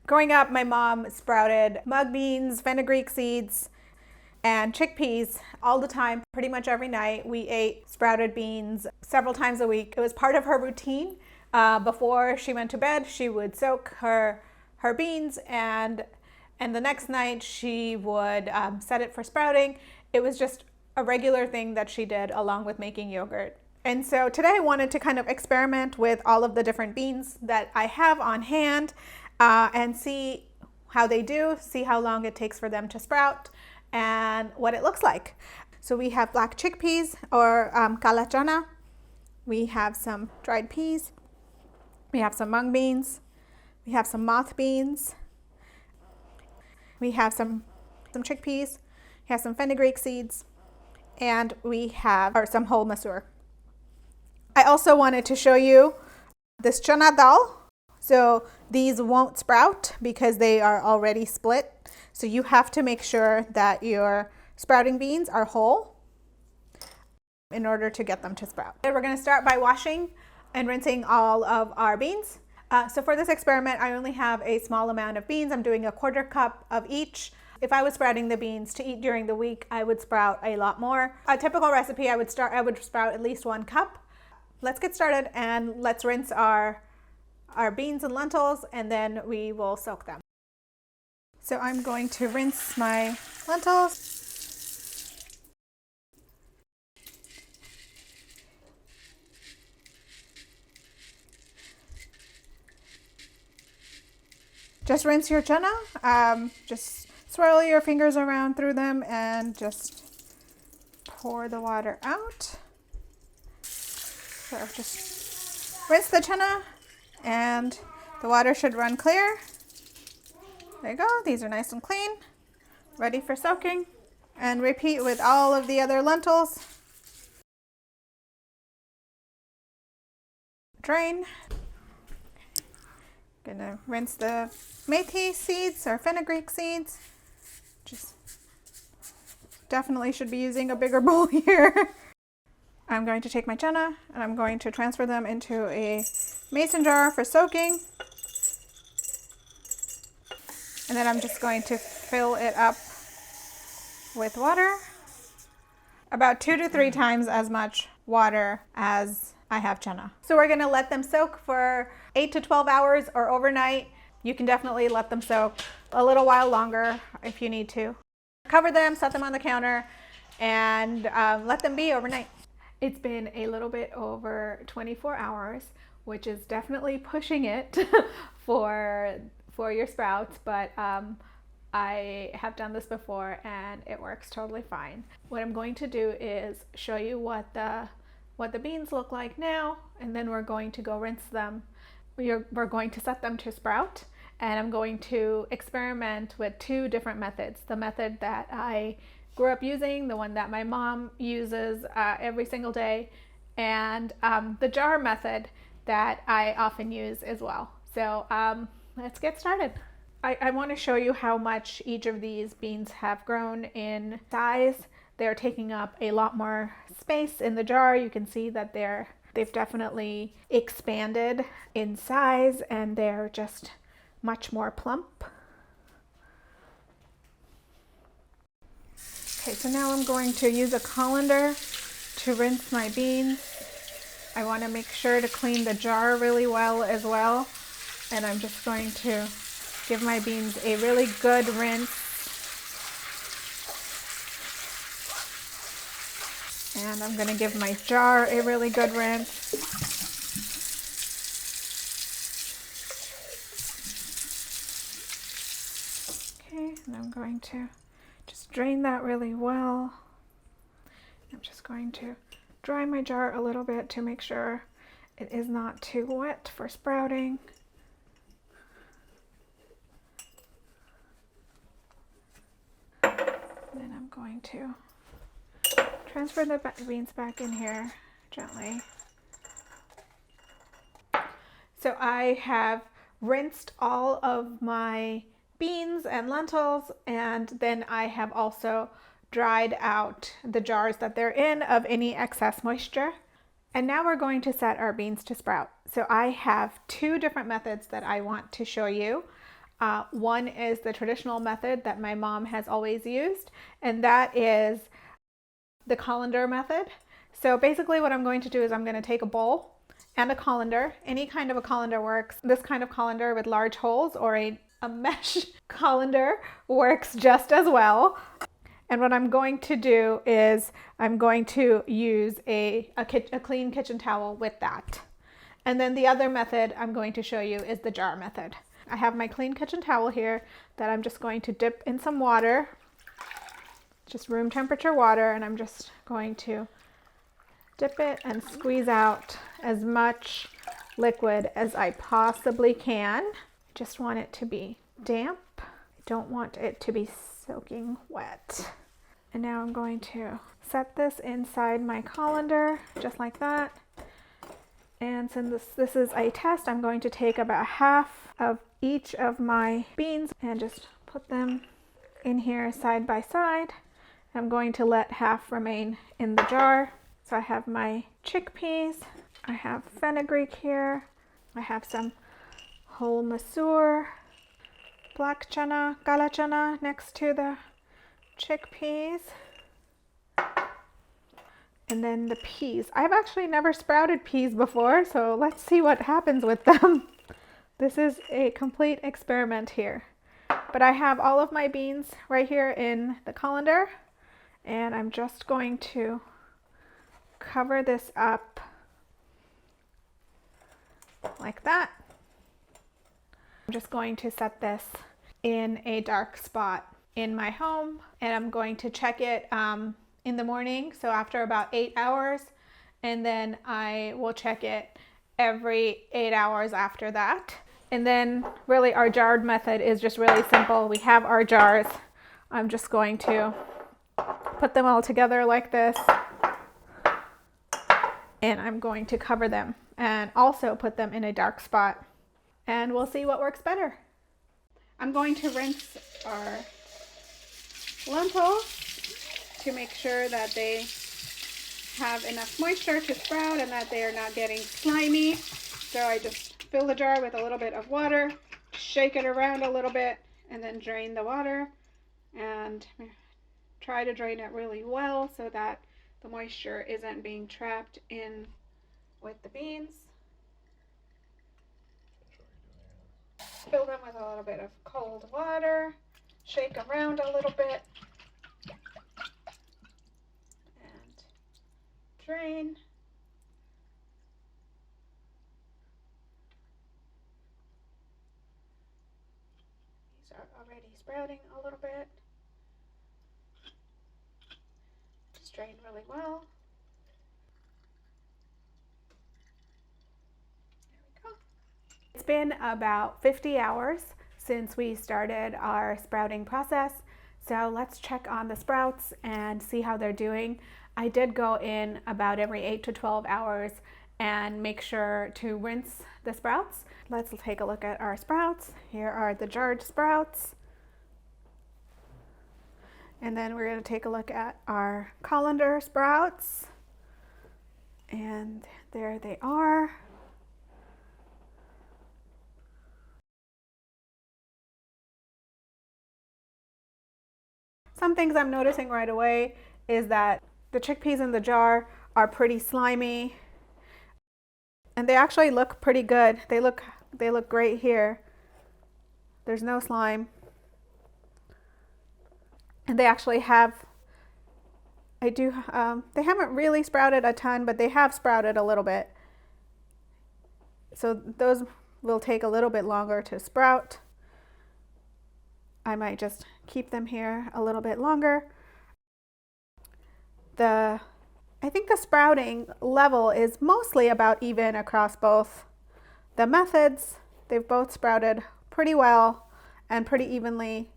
Growing up, my mom sprouted mung beans, fenugreek seeds, and chickpeas all the time. Pretty much every night we ate sprouted beans several times a week. It was part of her routine. Before she went to bed, she would soak her beans, and the next night she would set it for sprouting. It was just a regular thing that she did along with making yogurt. And so today I wanted to kind of experiment with all of the different beans that I have on hand and see how they do, see how long it takes for them to sprout, and what it looks like. So we have black chickpeas or kala chana. We have some dried peas. We have some mung beans. We have some moth beans. We have some chickpeas. We have some fenugreek seeds. And we have some whole masoor. I also wanted to show you this chana dal. So these won't sprout because they are already split. So you have to make sure that your sprouting beans are whole in order to get them to sprout. And we're going to start by washing and rinsing all of our beans. So for this experiment, I only have a small amount of beans. I'm doing a 1/4 cup of each. If I was sprouting the beans to eat during the week, I would sprout a lot more. A typical recipe, I would sprout at least 1 cup. Let's get started and let's rinse our beans and lentils, and then we will soak them. So I'm going to rinse my lentils. Just rinse your chana. Just swirl your fingers around through them and just pour the water out. So just rinse the chana and the water should run clear. There you go. These are nice and clean, ready for soaking. And repeat with all of the other lentils. Drain. Gonna rinse the methi seeds or fenugreek seeds. Just definitely should be using a bigger bowl here. I'm going to take my chana and I'm going to transfer them into a mason jar for soaking. And then I'm just going to fill it up with water. About 2 to 3 times as much water as I have chana. So we're going to let them soak for 8 to 12 hours or overnight. You can definitely let them soak a little while longer if you need to. Cover them, set them on the counter, and let them be overnight. It's been a little bit over 24 hours, which is definitely pushing it for your sprouts, but I have done this before and it works totally fine. What I'm going to do is show you what the beans look like now, and then we're going to go rinse them. We're going to set them to sprout, and I'm going to experiment with 2 different methods. The method that I grew up using, the one that my mom uses every single day, and the jar method that I often use as well. So let's get started. I want to show you how much each of these beans have grown in size. They're taking up a lot more space in the jar. You can see that they've definitely expanded in size and they're just much more plump. Okay, so now I'm going to use a colander to rinse my beans. I want to make sure to clean the jar really well as well. And I'm just going to give my beans a really good rinse. And I'm going to give my jar a really good rinse. Okay, and I'm going to just drain that really well. I'm just going to dry my jar a little bit to make sure it is not too wet for sprouting. Then I'm going to transfer the beans back in here gently. So I have rinsed all of my beans and lentils, and then I have also dried out the jars that they're in of any excess moisture. And now we're going to set our beans to sprout. So I have 2 different methods that I want to show you. One is the traditional method that my mom has always used, and that is the colander method. So basically what I'm going to do is I'm going to take a bowl and a colander. Any kind of a colander works. This kind of colander with large holes or a mesh colander works just as well. And what I'm going to do is I'm going to use a clean kitchen towel with that. And then the other method I'm going to show you is the jar method. I have my clean kitchen towel here that I'm just going to dip in some water, just room temperature water, and I'm just going to dip it and squeeze out as much liquid as I possibly can. I just want it to be damp. I don't want it to be soaking wet. And now I'm going to set this inside my colander just like that. And since this is a test, I'm going to take about half of each of my beans and just put them in here side by side. I'm going to let half remain in the jar. So I have my chickpeas, I have fenugreek here, I have some whole masoor, black chana, kala chana next to the chickpeas. And then the peas. I've actually never sprouted peas before, so let's see what happens with them. This is a complete experiment here. But I have all of my beans right here in the colander, and I'm just going to cover this up like that. I'm just going to set this in a dark spot in my home, and I'm going to check it in the morning, so after about 8 hours, and then I will check it every 8 hours after that. And then really our jarred method is just really simple. We have our jars. I'm just going to put them all together like this, and I'm going to cover them and also put them in a dark spot, and we'll see what works better. I'm going to rinse our lentils to make sure that they have enough moisture to sprout and that they are not getting slimy. So I just fill the jar with a little bit of water, shake it around a little bit, and then drain the water, and try to drain it really well so that the moisture isn't being trapped in with the beans. Fill them with a little bit of cold water, shake around a little bit, drain. These are already sprouting a little bit. Just drain really well. There we go. It's been about 50 hours since we started our sprouting process. So let's check on the sprouts and see how they're doing. I did go in about every 8 to 12 hours and make sure to rinse the sprouts. Let's take a look at our sprouts. Here are the jarred sprouts. And then we're going to take a look at our colander sprouts. And there they are. Some things I'm noticing right away is that the chickpeas in the jar are pretty slimy, and they actually look pretty good. They look great here. There's no slime. And they actually have, they haven't really sprouted a ton, but they have sprouted a little bit. So those will take a little bit longer to sprout. I might just keep them here a little bit longer. I think the sprouting level is mostly about even across both the methods. They've both sprouted pretty well and pretty evenly.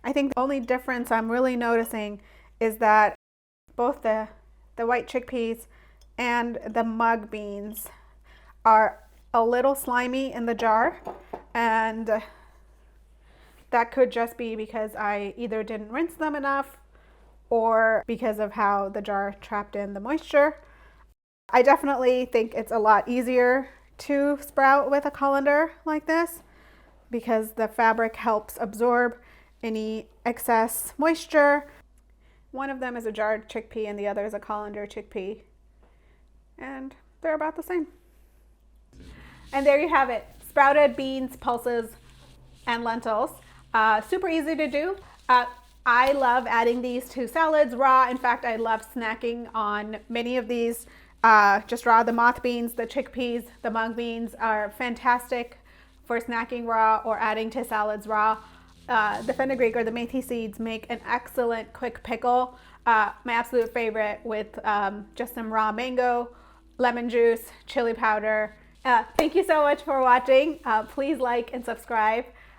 I think the only difference I'm really noticing is that both the white chickpeas and the mug beans are a little slimy in the jar, and that could just be because I either didn't rinse them enough or because of how the jar trapped in the moisture. I definitely think it's a lot easier to sprout with a colander like this because the fabric helps absorb any excess moisture. One of them is a jarred chickpea and the other is a colander chickpea. And they're about the same. And there you have it. Sprouted beans, pulses, and lentils. Super easy to do. I love adding these to salads raw. In fact, I love snacking on many of these just raw. The moth beans, the chickpeas, the mung beans are fantastic for snacking raw or adding to salads raw. The fenugreek or the methi seeds make an excellent quick pickle. My absolute favorite with just some raw mango, lemon juice, chili powder. Thank you so much for watching. Please like and subscribe.